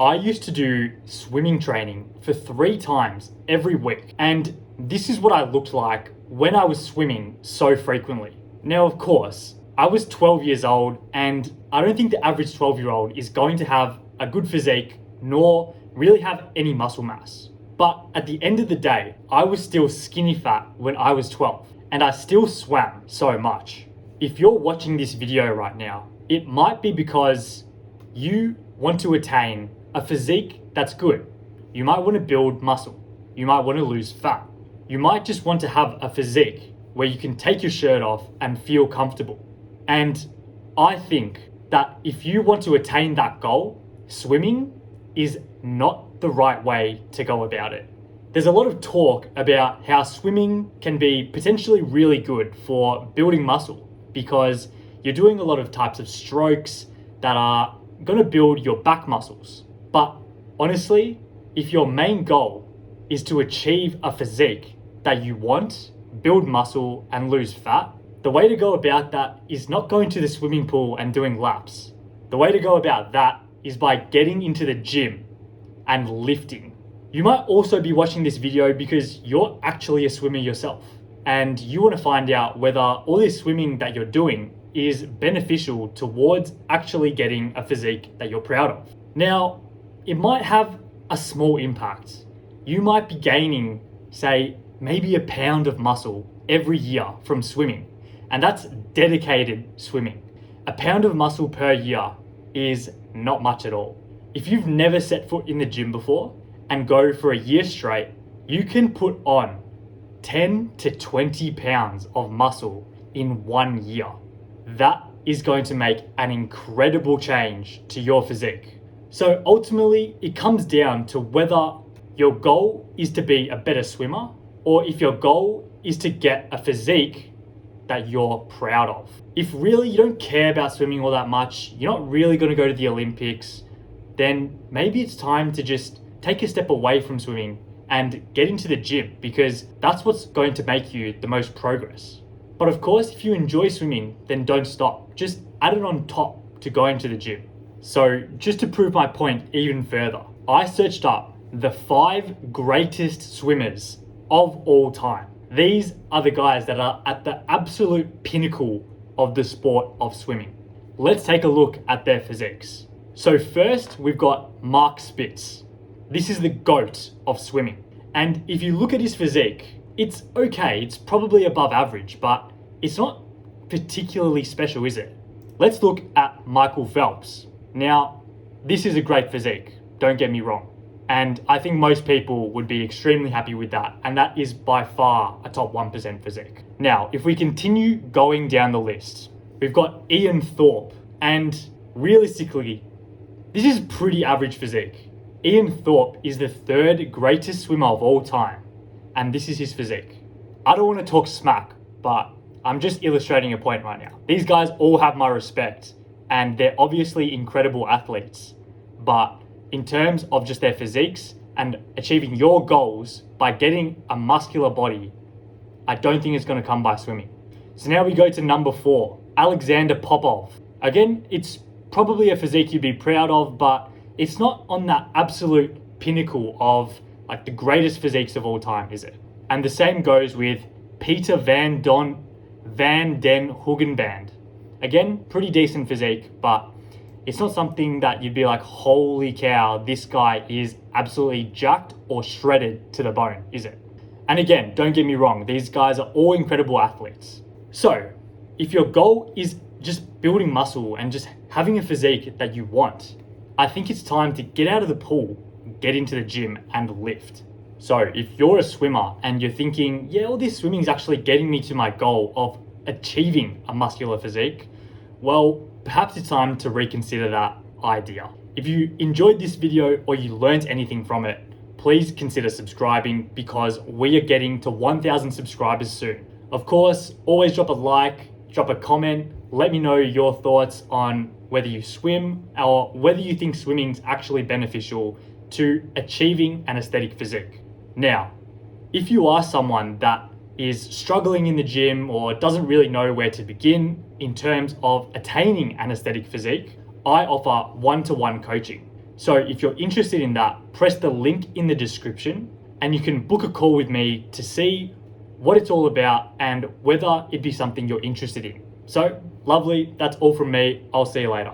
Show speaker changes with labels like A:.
A: I used to do swimming training for 3 times every week, and this is what I looked like when I was swimming so frequently. Now, of course, I was 12 years old, and I don't think the average 12-year-old is going to have a good physique nor really have any muscle mass. But at the end of the day, I was still skinny fat when I was 12, and I still swam so much. If you're watching this video right now, it might be because you want to attain a physique that's good. You might want to build muscle. You might want to lose fat. You might just want to have a physique where you can take your shirt off and feel comfortable. And I think that if you want to attain that goal, swimming is not the right way to go about it. There's a lot of talk about how swimming can be potentially really good for building muscle because you're doing a lot of types of strokes that are going to build your back muscles. But honestly, if your main goal is to achieve a physique that you want, build muscle and lose fat, the way to go about that is not going to the swimming pool and doing laps. The way to go about that is by getting into the gym and lifting. You might also be watching this video because you're actually a swimmer yourself and you want to find out whether all this swimming that you're doing is beneficial towards actually getting a physique that you're proud of. Now, it might have a small impact. You might be gaining, say, maybe a pound of muscle every year from swimming, and that's dedicated swimming. A pound of muscle per year is not much at all. If you've never set foot in the gym before and go for a year straight, you can put on 10 to 20 pounds of muscle in 1 year. That is going to make an incredible change to your physique. So ultimately, it comes down to whether your goal is to be a better swimmer or if your goal is to get a physique that you're proud of. If really you don't care about swimming all that much, you're not really going to go to the Olympics, then maybe it's time to just take a step away from swimming and get into the gym because that's what's going to make you the most progress. But of course, if you enjoy swimming, then don't stop. Just add it on top to going to the gym. So just to prove my point even further, I searched up the 5 greatest swimmers of all time. These are the guys that are at the absolute pinnacle of the sport of swimming. Let's take a look at their physiques. So first, we've got Mark Spitz. This is the GOAT of swimming. And if you look at his physique, it's okay, it's probably above average, but it's not particularly special, is it? Let's look at Michael Phelps. Now, this is a great physique, don't get me wrong. And I think most people would be extremely happy with that. And that is by far a top 1% physique. Now, if we continue going down the list, we've got Ian Thorpe. And realistically, this is pretty average physique. Ian Thorpe is the 3rd greatest swimmer of all time. And this is his physique. I don't want to talk smack, but I'm just illustrating a point right now. These guys all have my respect. And they're obviously incredible athletes. But in terms of just their physiques and achieving your goals by getting a muscular body, I don't think it's going to come by swimming. So now we go to number 4, Alexander Popov. Again, it's probably a physique you'd be proud of, but it's not on that absolute pinnacle of like the greatest physiques of all time, is it? And the same goes with Peter van den Hoogenband. Again, pretty decent physique, but it's not something that you'd be like, holy cow, this guy is absolutely jacked or shredded to the bone, is it? And again, don't get me wrong, these guys are all incredible athletes. So if your goal is just building muscle and just having a physique that you want, I think it's time to get out of the pool, get into the gym and lift. So if you're a swimmer and you're thinking, yeah, all this swimming is actually getting me to my goal of achieving a muscular physique, well, perhaps it's time to reconsider that idea. If you enjoyed this video or you learned anything from it, please consider subscribing because we are getting to 1,000 subscribers soon. Of course, always drop a like, drop a comment, let me know your thoughts on whether you swim or whether you think swimming is actually beneficial to achieving an aesthetic physique. Now, if you are someone that is struggling in the gym or doesn't really know where to begin in terms of attaining an aesthetic physique, I offer one-to-one coaching. So if you're interested in that, press the link in the description and you can book a call with me to see what it's all about and whether it'd be something you're interested in. So lovely, that's all from me. I'll see you later.